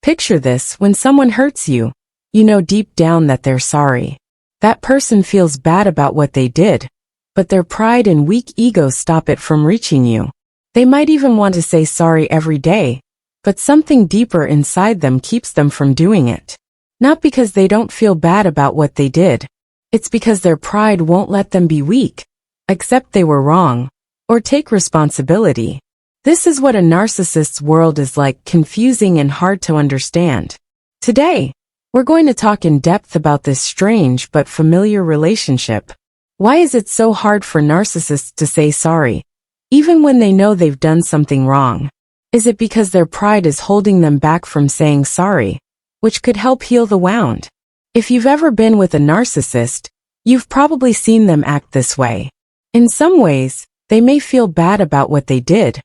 Picture this: when someone hurts you, you know deep down that they're sorry. That person feels bad about what they did, but their pride and weak ego stop it from reaching you. They might even want to say sorry every day, but something deeper inside them keeps them from doing it. Not because they don't feel bad about what they did. It's because their pride won't let them be weak, accept they were wrong, or take responsibility. This is what a narcissist's world is like: confusing and hard to understand. Today, we're going to talk in depth about this strange but familiar relationship. Why is it so hard for narcissists to say sorry, even when they know they've done something wrong? Is it because their pride is holding them back from saying sorry, which could help heal the wound? If you've ever been with a narcissist, you've probably seen them act this way. In some ways, they may feel bad about what they did,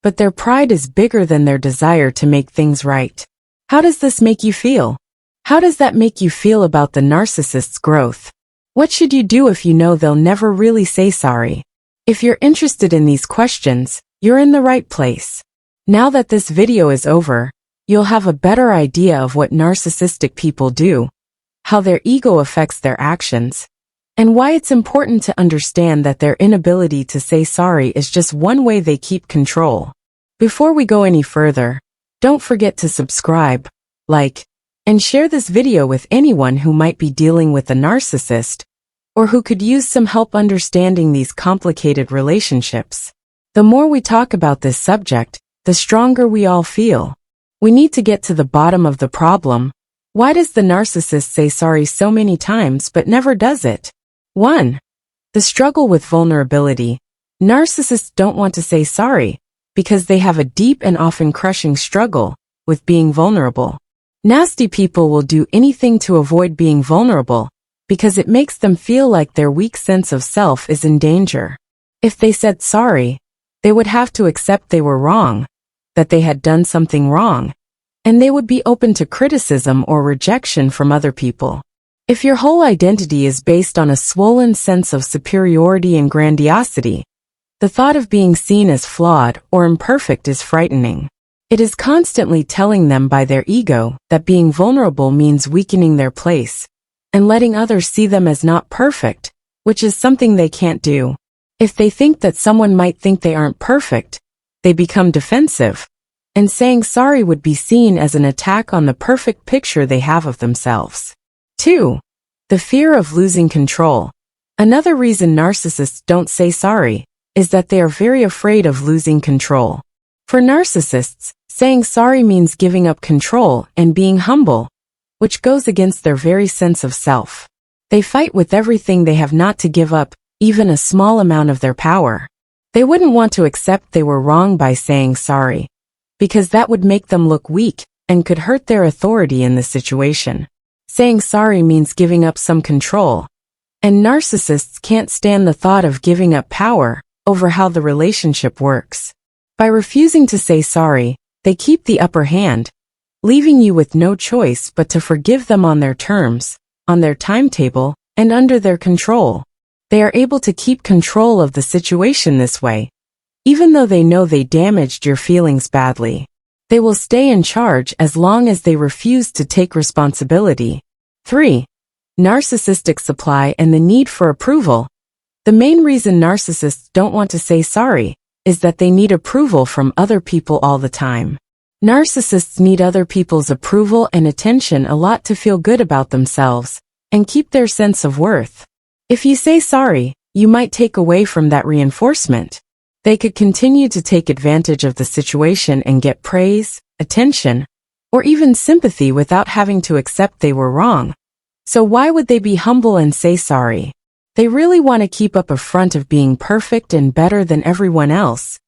but their pride is bigger than their desire to make things right. How does this make you feel? How does that make you feel about the narcissist's growth? What should you do if you know they'll never really say sorry? If you're interested in these questions, you're in the right place. Now that this video is over, you'll have a better idea of what narcissistic people do, how their ego affects their actions, and why it's important to understand that their inability to say sorry is just one way they keep control. Before we go any further, don't forget to subscribe, like, and share this video with anyone who might be dealing with a narcissist, or who could use some help understanding these complicated relationships. The more we talk about this subject, the stronger we all feel. We need to get to the bottom of the problem. Why does the narcissist say sorry so many times but never does it? 1. The struggle with vulnerability. Narcissists don't want to say sorry because they have a deep and often crushing struggle with being vulnerable. Nasty people will do anything to avoid being vulnerable because it makes them feel like their weak sense of self is in danger. If they said sorry, they would have to accept they were wrong, that they had done something wrong, and they would be open to criticism or rejection from other people. If your whole identity is based on a swollen sense of superiority and grandiosity, the thought of being seen as flawed or imperfect is frightening. It is constantly telling them by their ego that being vulnerable means weakening their place and letting others see them as not perfect, which is something they can't do. If they think that someone might think they aren't perfect, they become defensive, and saying sorry would be seen as an attack on the perfect picture they have of themselves. 2. The fear of losing control. Another reason narcissists don't say sorry is that they are very afraid of losing control. For narcissists, saying sorry means giving up control and being humble, which goes against their very sense of self. They fight with everything they have not to give up, even a small amount of their power. They wouldn't want to accept they were wrong by saying sorry, because that would make them look weak and could hurt their authority in the situation. Saying sorry means giving up some control, and narcissists can't stand the thought of giving up power over how the relationship works. By refusing to say sorry, they keep the upper hand, leaving you with no choice but to forgive them on their terms, on their timetable, and under their control. They are able to keep control of the situation this way, even though they know they damaged your feelings badly. They will stay in charge as long as they refuse to take responsibility. 3. Narcissistic supply and the need for approval. The main reason narcissists don't want to say sorry is that they need approval from other people all the time. Narcissists need other people's approval and attention a lot to feel good about themselves and keep their sense of worth. If you say sorry, you might take away from that reinforcement. They could continue to take advantage of the situation and get praise, attention, or even sympathy without having to accept they were wrong. So why would they be humble and say sorry? They really want to keep up a front of being perfect and better than everyone else,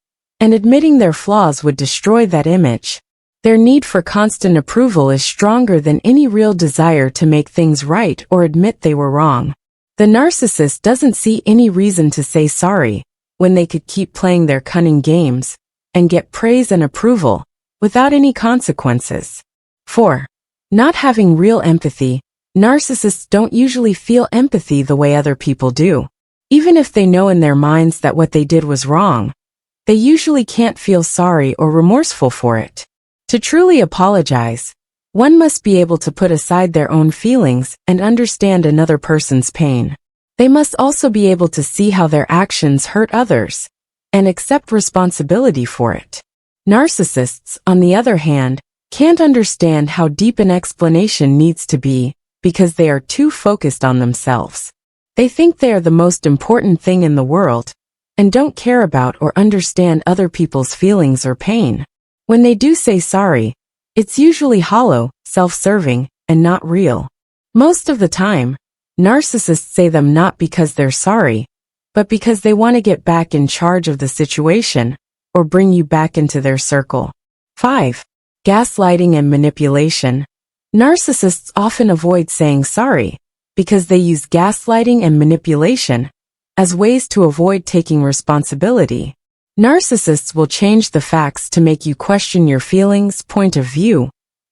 and admitting their flaws would destroy that image. Their need for constant approval is stronger than any real desire to make things right or admit they were wrong. The narcissist doesn't see any reason to say sorry when they could keep playing their cunning games and get praise and approval without any consequences. 4. Not having real empathy. Narcissists don't usually feel empathy the way other people do. Even if they know in their minds that what they did was wrong, they usually can't feel sorry or remorseful for it. To truly apologize, One must be able to put aside their own feelings and understand another person's pain. They must also be able to see how their actions hurt others and accept responsibility for it. Narcissists, on the other hand, can't understand how deep an explanation needs to be because they are too focused on themselves. They think they are the most important thing in the world and don't care about or understand other people's feelings or pain. When they do say sorry, it's usually hollow, self-serving, and not real. Most of the time, narcissists say them not because they're sorry, but because they want to get back in charge of the situation or bring you back into their circle. 5. Gaslighting and manipulation. Narcissists often avoid saying sorry because they use gaslighting and manipulation as ways to avoid taking responsibility. Narcissists will change the facts to make you question your feelings, point of view,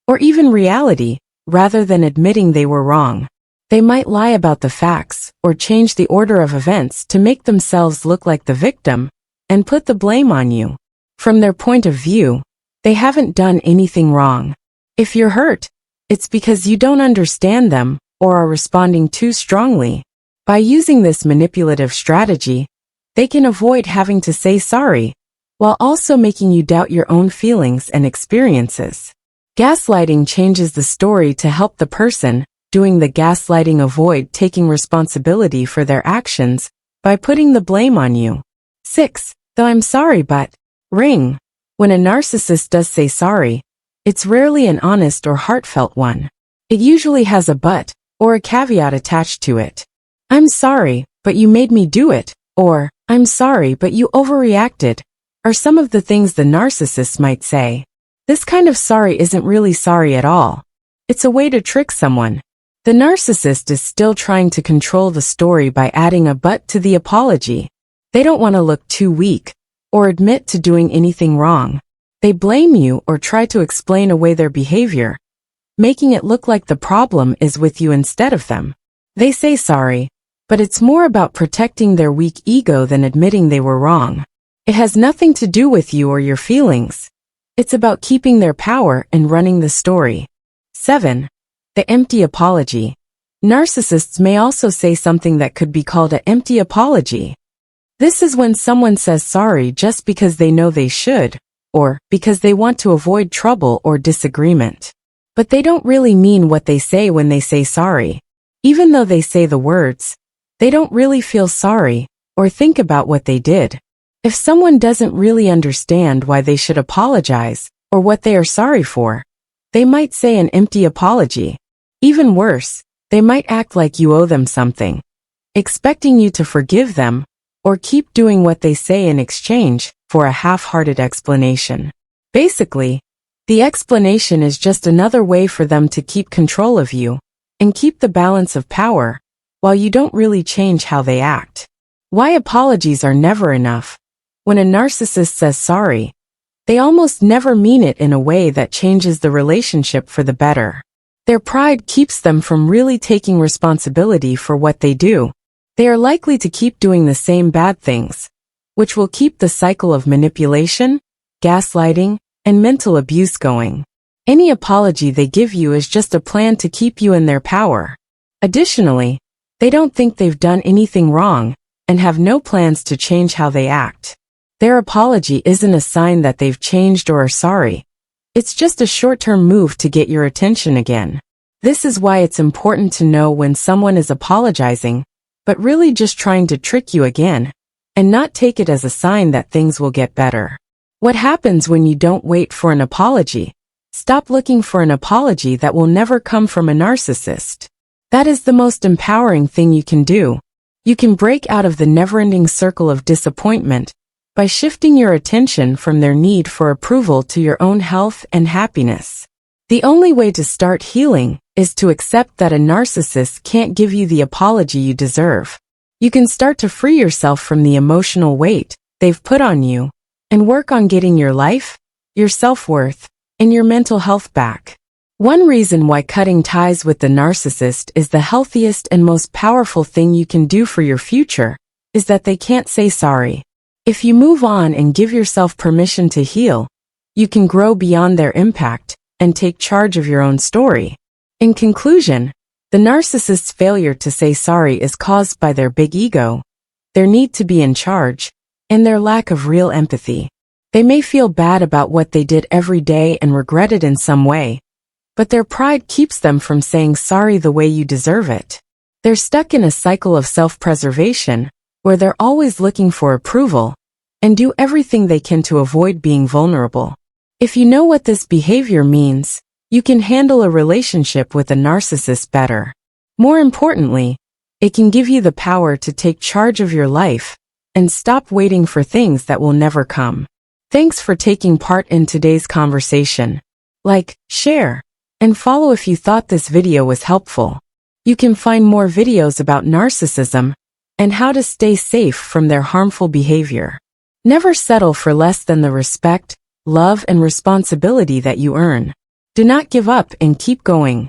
or even reality, rather than admitting they were wrong. They might lie about the facts or change the order of events to make themselves look like the victim and put the blame on you. From their point of view, they haven't done anything wrong. If you're hurt, it's because you don't understand them or are responding too strongly. By using this manipulative strategy, they can avoid having to say sorry, while also making you doubt your own feelings and experiences. Gaslighting changes the story to help the person doing the gaslighting avoid taking responsibility for their actions by putting the blame on you. 6. Though I'm sorry but, ring. When a narcissist does say sorry, it's rarely an honest or heartfelt one. It usually has a but, or a caveat attached to it. I'm sorry, but you made me do it, or, I'm sorry but you overreacted, are some of the things the narcissist might say. This kind of sorry isn't really sorry at all. It's a way to trick someone. The narcissist is still trying to control the story by adding a but to the apology. They don't want to look too weak or admit to doing anything wrong. They blame you or try to explain away their behavior, making it look like the problem is with you instead of them. They say sorry, but it's more about protecting their weak ego than admitting they were wrong. It has nothing to do with you or your feelings. It's about keeping their power and running the story. 7. The empty apology. Narcissists may also say something that could be called an empty apology. This is when someone says sorry just because they know they should, or because they want to avoid trouble or disagreement. But they don't really mean what they say when they say sorry. Even though they say the words, they don't really feel sorry or think about what they did. If someone doesn't really understand why they should apologize or what they are sorry for, they might say an empty apology. Even worse, they might act like you owe them something, expecting you to forgive them or keep doing what they say in exchange for a half-hearted explanation. Basically, the explanation is just another way for them to keep control of you and keep the balance of power while you don't really change how they act. Why apologies are never enough. When a narcissist says sorry, they almost never mean it in a way that changes the relationship for the better. Their pride keeps them from really taking responsibility for what they do. They are likely to keep doing the same bad things, which will keep the cycle of manipulation, gaslighting, and mental abuse going. Any apology they give you is just a plan to keep you in their power. Additionally, they don't think they've done anything wrong and have no plans to change how they act. Their apology isn't a sign that they've changed or are sorry. It's just a short-term move to get your attention again. This is why it's important to know when someone is apologizing, but really just trying to trick you again, and not take it as a sign that things will get better. What happens when you don't wait for an apology? Stop looking for an apology that will never come from a narcissist. That is the most empowering thing you can do. You can break out of the never-ending circle of disappointment by shifting your attention from their need for approval to your own health and happiness. The only way to start healing is to accept that a narcissist can't give you the apology you deserve. You can start to free yourself from the emotional weight they've put on you and work on getting your life, your self-worth, and your mental health back. One reason why cutting ties with the narcissist is the healthiest and most powerful thing you can do for your future is that they can't say sorry. If you move on and give yourself permission to heal, you can grow beyond their impact and take charge of your own story. In conclusion, the narcissist's failure to say sorry is caused by their big ego, their need to be in charge, and their lack of real empathy. They may feel bad about what they did every day and regret it in some way, but their pride keeps them from saying sorry the way you deserve it. They're stuck in a cycle of self-preservation, where they're always looking for approval, and do everything they can to avoid being vulnerable. If you know what this behavior means, you can handle a relationship with a narcissist better. More importantly, it can give you the power to take charge of your life and stop waiting for things that will never come. Thanks for taking part in today's conversation. Like, share, and follow if you thought this video was helpful. You can find more videos about narcissism and how to stay safe from their harmful behavior. Never settle for less than the respect, love, and responsibility that you earn. Do not give up and keep going.